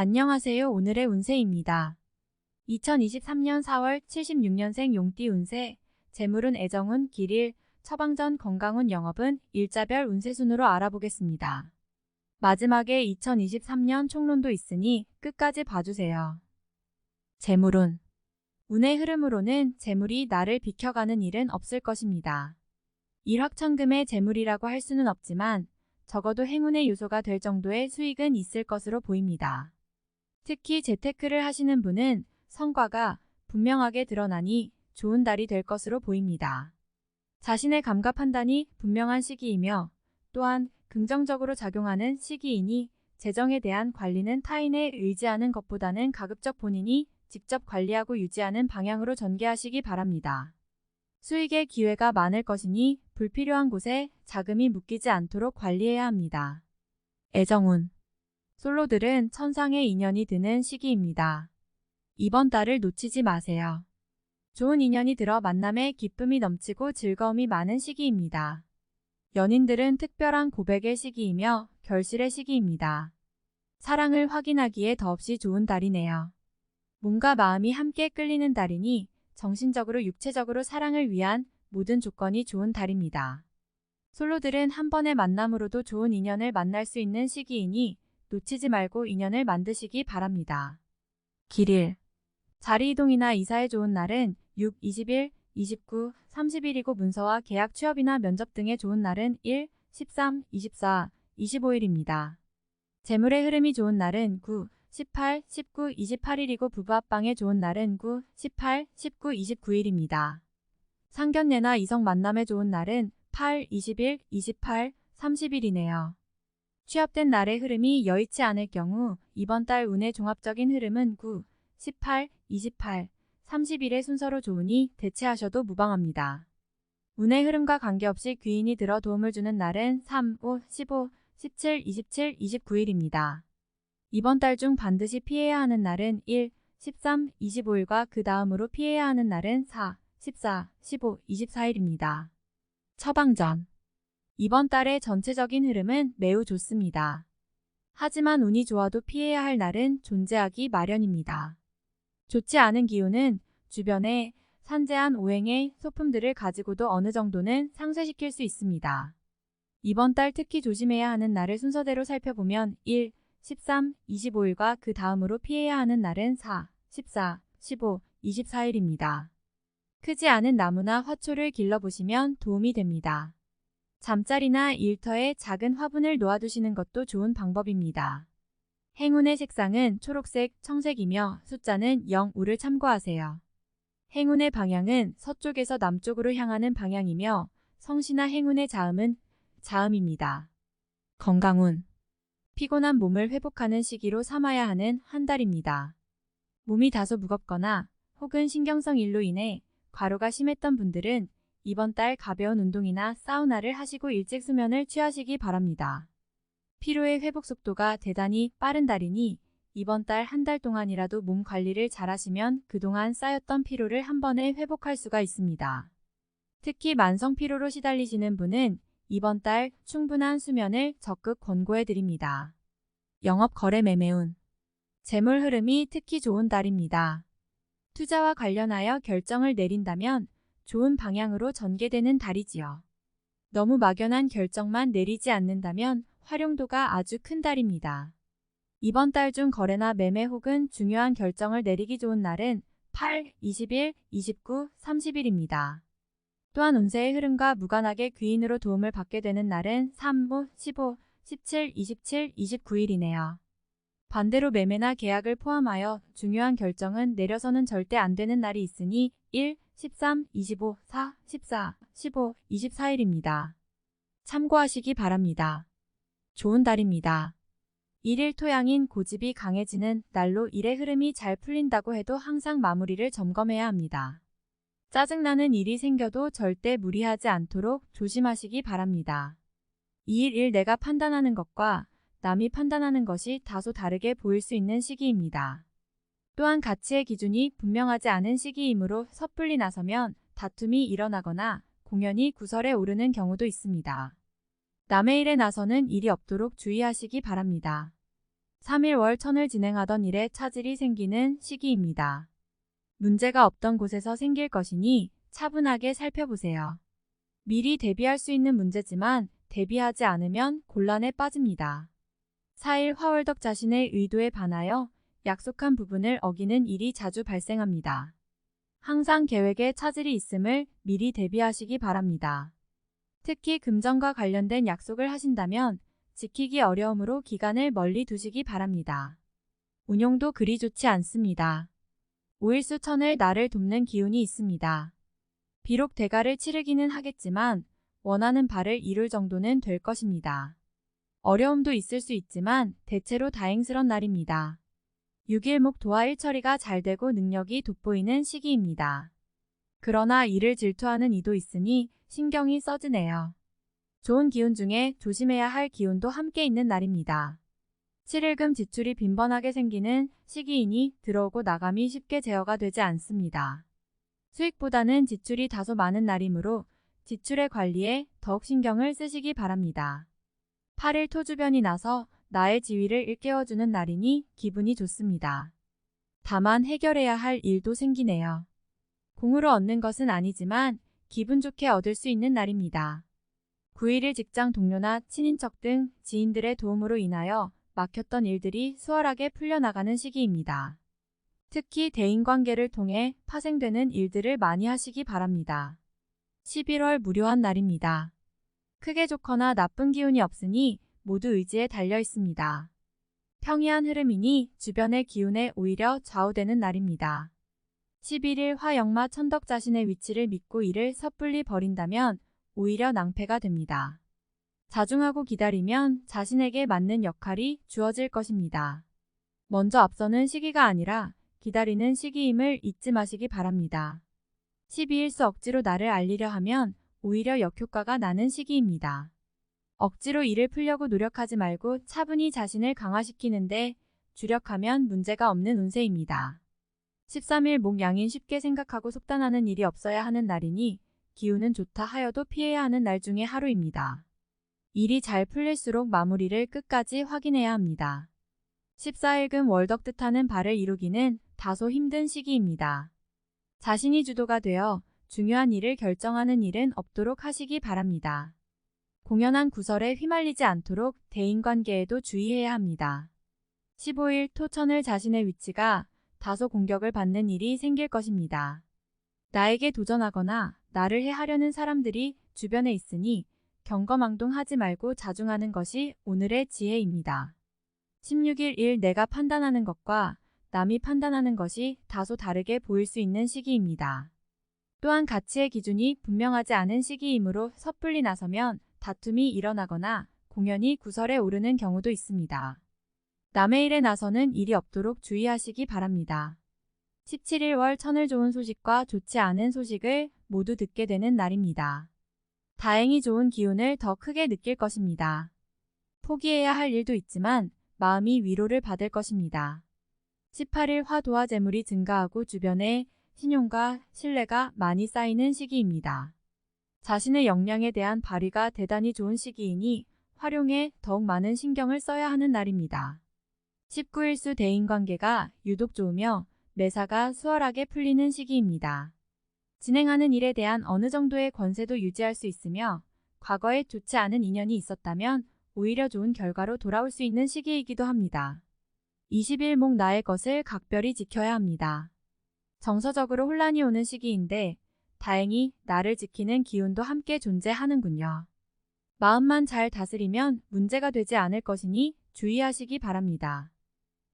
안녕하세요. 오늘의 운세입니다. 2023년 4월 76년생 용띠 운세, 재물운 애정운 길일, 처방전 건강운 영업은 일자별 운세순으로 알아보겠습니다. 마지막에 2023년 총론도 있으니 끝까지 봐주세요. 재물운. 운의 흐름으로는 재물이 나를 비켜가는 일은 없을 것입니다. 일확천금의 재물이라고 할 수는 없지만 적어도 행운의 요소가 될 정도의 수익은 있을 것으로 보입니다. 특히 재테크를 하시는 분은 성과가 분명하게 드러나니 좋은 달이 될 것으로 보입니다. 자신의 감각 판단이 분명한 시기이며 또한 긍정적으로 작용하는 시기이니 재정에 대한 관리는 타인에 의지하는 것보다는 가급적 본인이 직접 관리하고 유지하는 방향으로 전개하시기 바랍니다. 수익의 기회가 많을 것이니 불필요한 곳에 자금이 묶이지 않도록 관리해야 합니다. 애정운. 솔로들은 천상의 인연이 드는 시기입니다. 이번 달을 놓치지 마세요. 좋은 인연이 들어 만남에 기쁨이 넘치고 즐거움이 많은 시기입니다. 연인들은 특별한 고백의 시기이며 결실의 시기입니다. 사랑을 확인하기에 더없이 좋은 달이네요. 몸과 마음이 함께 끌리는 달이니 정신적으로 육체적으로 사랑을 위한 모든 조건이 좋은 달입니다. 솔로들은 한 번의 만남으로도 좋은 인연을 만날 수 있는 시기이니 놓치지 말고 인연을 만드시기 바랍니다. 길일. 자리이동이나 이사에 좋은 날은 6, 20일, 29, 30일이고 문서와 계약 취업이나 면접 등에 좋은 날은 1, 13, 24, 25일입니다. 재물의 흐름이 좋은 날은 9, 18, 19, 28일이고 부부합방에 좋은 날은 9, 18, 19, 29일입니다. 상견례나 이성 만남에 좋은 날은 8, 20일, 28, 30일이네요. 취업된 날의 흐름이 여의치 않을 경우 이번 달 운의 종합적인 흐름은 9, 18, 28, 30일의 순서로 좋으니 대체하셔도 무방합니다. 운의 흐름과 관계없이 귀인이 들어 도움을 주는 날은 3, 5, 15, 17, 27, 29일입니다. 이번 달 중 반드시 피해야 하는 날은 1, 13, 25일과 그 다음으로 피해야 하는 날은 4, 14, 15, 24일입니다. 처방전. 이번 달의 전체적인 흐름은 매우 좋습니다. 하지만 운이 좋아도 피해야 할 날은 존재하기 마련입니다. 좋지 않은 기운은 주변에 산재한 오행의 소품들을 가지고도 어느 정도는 상쇄시킬 수 있습니다. 이번 달 특히 조심해야 하는 날을 순서대로 살펴보면 1, 13, 25일과 그 다음으로 피해야 하는 날은 4, 14, 15, 24일입니다. 크지 않은 나무나 화초를 길러보시면 도움이 됩니다. 잠자리나 일터에 작은 화분을 놓아두시는 것도 좋은 방법입니다. 행운의 색상은 초록색, 청색이며 숫자는 0, 5를 참고하세요. 행운의 방향은 서쪽에서 남쪽으로 향하는 방향이며 성씨나 행운의 자음은 자음입니다. 건강운. 피곤한 몸을 회복하는 시기로 삼아야 하는 한 달입니다. 몸이 다소 무겁거나 혹은 신경성 일로 인해 과로가 심했던 분들은 이번 달 가벼운 운동이나 사우나를 하시고 일찍 수면을 취하시기 바랍니다. 피로의 회복 속도가 대단히 빠른 달이니 이번 달 한 달 동안이라도 몸 관리를 잘 하시면 그동안 쌓였던 피로를 한 번에 회복할 수가 있습니다. 특히 만성 피로로 시달리시는 분은 이번 달 충분한 수면을 적극 권고해 드립니다. 영업 거래 매매운. 재물 흐름이 특히 좋은 달입니다. 투자와 관련하여 결정을 내린다면 좋은 방향으로 전개되는 달이지요. 너무 막연한 결정만 내리지 않는다면 활용도가 아주 큰 달입니다. 이번 달 중 거래나 매매 혹은 중요한 결정을 내리기 좋은 날은 8, 20일, 29, 30일입니다. 또한 운세의 흐름과 무관하게 귀인으로 도움을 받게 되는 날은 3, 5, 15, 17, 27, 29일이네요. 반대로 매매나 계약을 포함하여 중요한 결정은 내려서는 절대 안 되는 날이 있으니 1, 13, 25, 4, 14, 15, 24일입니다. 참고하시기 바랍니다. 좋은 달입니다. 일일 토양인 고집이 강해지는 날로 일의 흐름이 잘 풀린다고 해도 항상 마무리를 점검해야 합니다. 짜증나는 일이 생겨도 절대 무리하지 않도록 조심하시기 바랍니다. 이 일 내가 판단하는 것과 남이 판단하는 것이 다소 다르게 보일 수 있는 시기입니다. 또한 가치의 기준이 분명하지 않은 시기이므로 섣불리 나서면 다툼이 일어나거나 공연이 구설에 오르는 경우도 있습니다. 남의 일에 나서는 일이 없도록 주의하시기 바랍니다. 3일 월 천을 진행하던 일에 차질이 생기는 시기입니다. 문제가 없던 곳에서 생길 것이니 차분하게 살펴보세요. 미리 대비할 수 있는 문제지만 대비하지 않으면 곤란에 빠집니다. 4일 화월덕 자신의 의도에 반하여 약속한 부분을 어기는 일이 자주 발생합니다. 항상 계획에 차질이 있음을 미리 대비하시기 바랍니다. 특히 금전과 관련된 약속을 하신다면 지키기 어려우므로 기간을 멀리 두시기 바랍니다. 운용도 그리 좋지 않습니다. 5일수 천을 나를 돕는 기운이 있습니다. 비록 대가를 치르기는 하겠지만 원하는 바를 이룰 정도는 될 것입니다. 어려움도 있을 수 있지만 대체로 다행스런 날입니다. 6일목 도화 일처리가 잘 되고 능력이 돋보이는 시기입니다. 그러나 이를 질투하는 이도 있으니 신경이 써지네요. 좋은 기운 중에 조심해야 할 기운도 함께 있는 날입니다. 7일금 지출이 빈번하게 생기는 시기이니 들어오고 나감이 쉽게 제어가 되지 않습니다. 수익보다는 지출이 다소 많은 날이므로 지출의 관리에 더욱 신경을 쓰시기 바랍니다. 8일 토주변이 나서 나의 지위를 일깨워주는 날이니 기분이 좋습니다. 다만 해결해야 할 일도 생기네요. 공으로 얻는 것은 아니지만 기분 좋게 얻을 수 있는 날입니다. 9일일 직장 동료나 친인척 등 지인들의 도움으로 인하여 막혔던 일들이 수월하게 풀려나가는 시기입니다. 특히 대인관계를 통해 파생되는 일들을 많이 하시기 바랍니다. 11월 무료한 날입니다. 크게 좋거나 나쁜 기운이 없으니 모두 의지에 달려 있습니다. 평이한 흐름이니 주변의 기운에 오히려 좌우되는 날입니다. 11일 화역마 천덕 자신의 위치를 믿고 이를 섣불리 버린다면 오히려 낭패가 됩니다. 자중하고 기다리면 자신에게 맞는 역할이 주어질 것입니다. 먼저 앞서는 시기가 아니라 기다리는 시기임을 잊지 마시기 바랍니다. 12일수 억지로 나를 알리려 하면 오히려 역효과가 나는 시기입니다. 억지로 일을 풀려고 노력하지 말고 차분히 자신을 강화시키는데 주력하면 문제가 없는 운세입니다. 13일 목양인 쉽게 생각하고 속단하는 일이 없어야 하는 날이니 기운은 좋다 하여도 피해야 하는 날 중에 하루입니다. 일이 잘 풀릴수록 마무리를 끝까지 확인해야 합니다. 14일금 월덕 뜻하는 바를 이루기는 다소 힘든 시기입니다. 자신이 주도가 되어 중요한 일을 결정하는 일은 없도록 하시기 바랍니다. 공연한 구설에 휘말리지 않도록 대인관계에도 주의해야 합니다. 15일 토천을 자신의 위치가 다소 공격을 받는 일이 생길 것입니다. 나에게 도전하거나 나를 해하려는 사람들이 주변에 있으니 경거망동하지 말고 자중하는 것이 오늘의 지혜입니다. 16일 일 내가 판단하는 것과 남이 판단하는 것이 다소 다르게 보일 수 있는 시기입니다. 또한 가치의 기준이 분명하지 않은 시기이므로 섣불리 나서면 다툼이 일어나거나 공연히 구설에 오르는 경우도 있습니다. 남의 일에 나서는 일이 없도록 주의하시기 바랍니다. 17일 월 천을 좋은 소식과 좋지 않은 소식을 모두 듣게 되는 날입니다. 다행히 좋은 기운을 더 크게 느낄 것입니다. 포기해야 할 일도 있지만 마음이 위로를 받을 것입니다. 18일 화도화 재물이 증가하고 주변에 신용과 신뢰가 많이 쌓이는 시기입니다. 자신의 역량에 대한 발휘가 대단히 좋은 시기이니 활용에 더욱 많은 신경을 써야 하는 날입니다. 19일수 대인관계가 유독 좋으며 매사가 수월하게 풀리는 시기입니다. 진행하는 일에 대한 어느 정도의 권세도 유지할 수 있으며 과거에 좋지 않은 인연이 있었다면 오히려 좋은 결과로 돌아올 수 있는 시기이기도 합니다. 20일목 나의 것을 각별히 지켜야 합니다. 정서적으로 혼란이 오는 시기인데 다행히 나를 지키는 기운도 함께 존재하는군요. 마음만 잘 다스리면 문제가 되지 않을 것이니 주의하시기 바랍니다.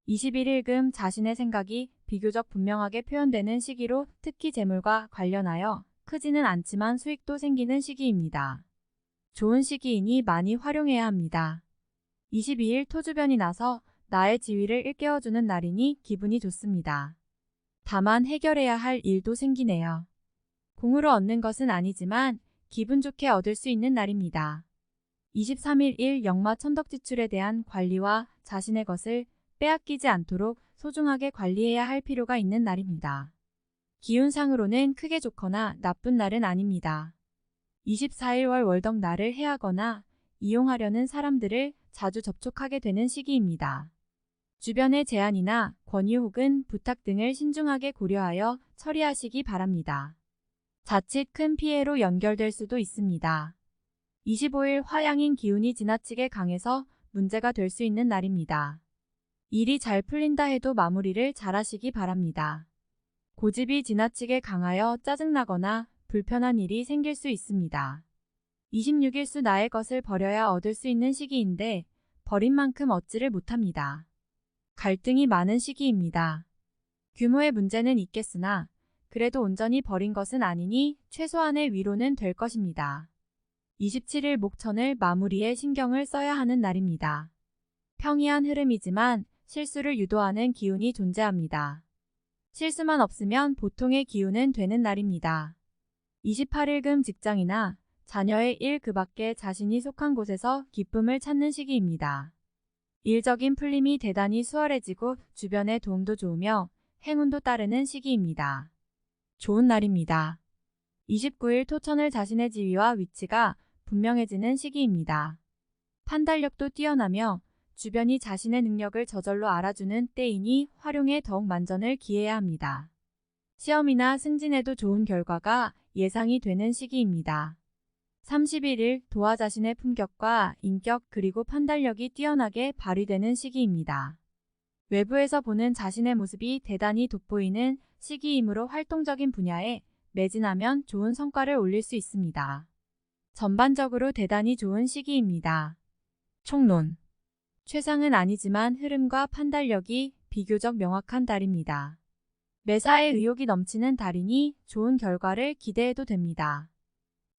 21일금 자신의 생각이 비교적 분명하게 표현되는 시기로 특히 재물과 관련하여 크지는 않지만 수익도 생기는 시기입니다. 좋은 시기이니 많이 활용해야 합니다. 22일 토주변이 나서 나의 지위를 일깨워주는 날이니 기분이 좋습니다. 다만 해결해야 할 일도 생기네요. 공으로 얻는 것은 아니지만 기분 좋게 얻을 수 있는 날입니다. 23일 일 역마 천덕 지출에 대한 관리와 자신의 것을 빼앗기지 않도록 소중하게 관리해야 할 필요가 있는 날입니다. 기운상으로는 크게 좋거나 나쁜 날은 아닙니다. 24일 월 월덕 날을 해하거나 이용하려는 사람들을 자주 접촉하게 되는 시기입니다. 주변의 제안이나 권유 혹은 부탁 등을 신중하게 고려하여 처리하시기 바랍니다. 자칫 큰 피해로 연결될 수도 있습니다. 25일 화양인 기운이 지나치게 강해서 문제가 될 수 있는 날입니다. 일이 잘 풀린다 해도 마무리를 잘하시기 바랍니다. 고집이 지나치게 강하여 짜증나거나 불편한 일이 생길 수 있습니다. 26일수 나의 것을 버려야 얻을 수 있는 시기인데 버린 만큼 얻지를 못합니다. 갈등이 많은 시기입니다. 규모의 문제는 있겠으나 그래도 온전히 버린 것은 아니니 최소한의 위로는 될 것입니다. 27일 목천을 마무리에 신경을 써야 하는 날입니다. 평이한 흐름이지만 실수를 유도하는 기운이 존재합니다. 실수만 없으면 보통의 기운은 되는 날입니다. 28일금 직장이나 자녀의 일 그 밖에 자신이 속한 곳에서 기쁨을 찾는 시기입니다. 일적인 풀림이 대단히 수월해지고 주변의 도움도 좋으며 행운도 따르는 시기입니다. 좋은 날입니다. 29일 토천을 자신의 지위와 위치가 분명해지는 시기입니다. 판단력도 뛰어나며 주변이 자신의 능력을 저절로 알아주는 때이니 활용에 더욱 만전을 기해야 합니다. 시험이나 승진에도 좋은 결과가 예상이 되는 시기입니다. 31일 도화 자신의 품격과 인격 그리고 판단력이 뛰어나게 발휘되는 시기입니다. 외부에서 보는 자신의 모습이 대단히 돋보이는 시기이므로 활동적인 분야에 매진하면 좋은 성과를 올릴 수 있습니다. 전반적으로 대단히 좋은 시기입니다. 총론. 최상은 아니지만 흐름과 판단력이 비교적 명확한 달입니다. 매사에 의욕이 넘치는 달이니 좋은 결과를 기대해도 됩니다.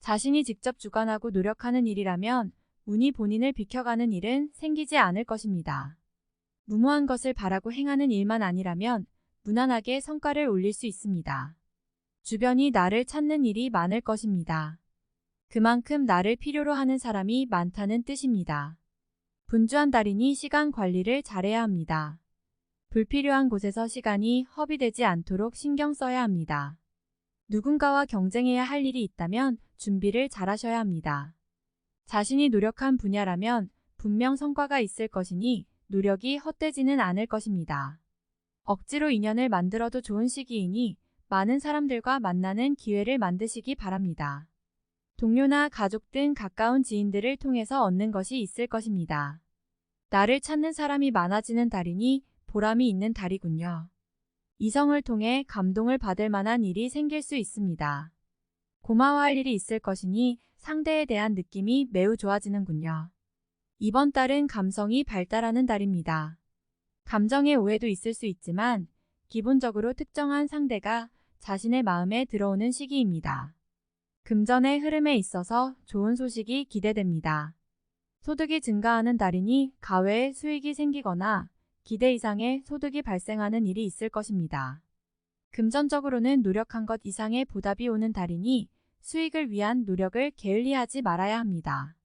자신이 직접 주관하고 노력하는 일이라면 운이 본인을 비켜가는 일은 생기지 않을 것입니다. 무모한 것을 바라고 행하는 일만 아니라면 무난하게 성과를 올릴 수 있습니다. 주변이 나를 찾는 일이 많을 것입니다. 그만큼 나를 필요로 하는 사람이 많다는 뜻입니다. 분주한 달이니 시간 관리를 잘해야 합니다. 불필요한 곳에서 시간이 허비되지 않도록 신경 써야 합니다. 누군가와 경쟁해야 할 일이 있다면 준비를 잘하셔야 합니다. 자신이 노력한 분야라면 분명 성과가 있을 것이니 노력이 헛되지는 않을 것입니다. 억지로 인연을 만들어도 좋은 시기이니 많은 사람들과 만나는 기회를 만드시기 바랍니다. 동료나 가족 등 가까운 지인들을 통해서 얻는 것이 있을 것입니다. 나를 찾는 사람이 많아지는 달이니 보람이 있는 달이군요. 이성을 통해 감동을 받을 만한 일이 생길 수 있습니다. 고마워할 일이 있을 것이니 상대에 대한 느낌이 매우 좋아지는군요. 이번 달은 감성이 발달하는 달입니다. 감정의 오해도 있을 수 있지만 기본적으로 특정한 상대가 자신의 마음에 들어오는 시기입니다. 금전의 흐름에 있어서 좋은 소식이 기대됩니다. 소득이 증가하는 달이니 가외에 수익이 생기거나 기대 이상의 소득이 발생하는 일이 있을 것입니다. 금전적으로는 노력한 것 이상의 보답이 오는 달이니 수익을 위한 노력을 게을리하지 말아야 합니다.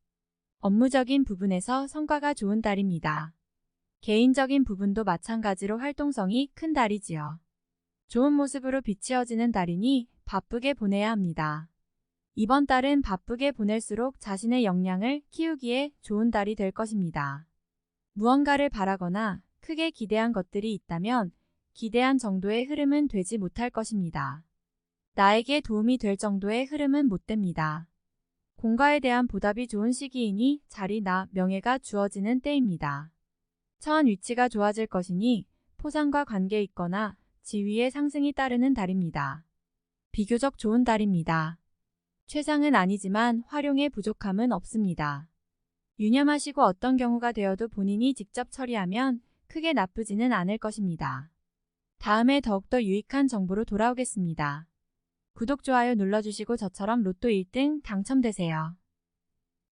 업무적인 부분에서 성과가 좋은 달입니다. 개인적인 부분도 마찬가지로 활동성이 큰 달이지요. 좋은 모습으로 비치어지는 달이니 바쁘게 보내야 합니다. 이번 달은 바쁘게 보낼수록 자신의 역량을 키우기에 좋은 달이 될 것입니다. 무언가를 바라거나 크게 기대한 것들이 있다면 기대한 정도의 흐름은 되지 못할 것입니다. 나에게 도움이 될 정도의 흐름은 못 됩니다. 공과에 대한 보답이 좋은 시기이니 자리나 명예가 주어지는 때입니다. 처한 위치가 좋아질 것이니 포상과 관계 있거나 지위의 상승이 따르는 달입니다. 비교적 좋은 달입니다. 최상은 아니지만 활용의 부족함은 없습니다. 유념하시고 어떤 경우가 되어도 본인이 직접 처리하면 크게 나쁘지는 않을 것입니다. 다음에 더욱더 유익한 정보로 돌아오겠습니다. 구독, 좋아요 눌러주시고 저처럼 로또 1등 당첨되세요.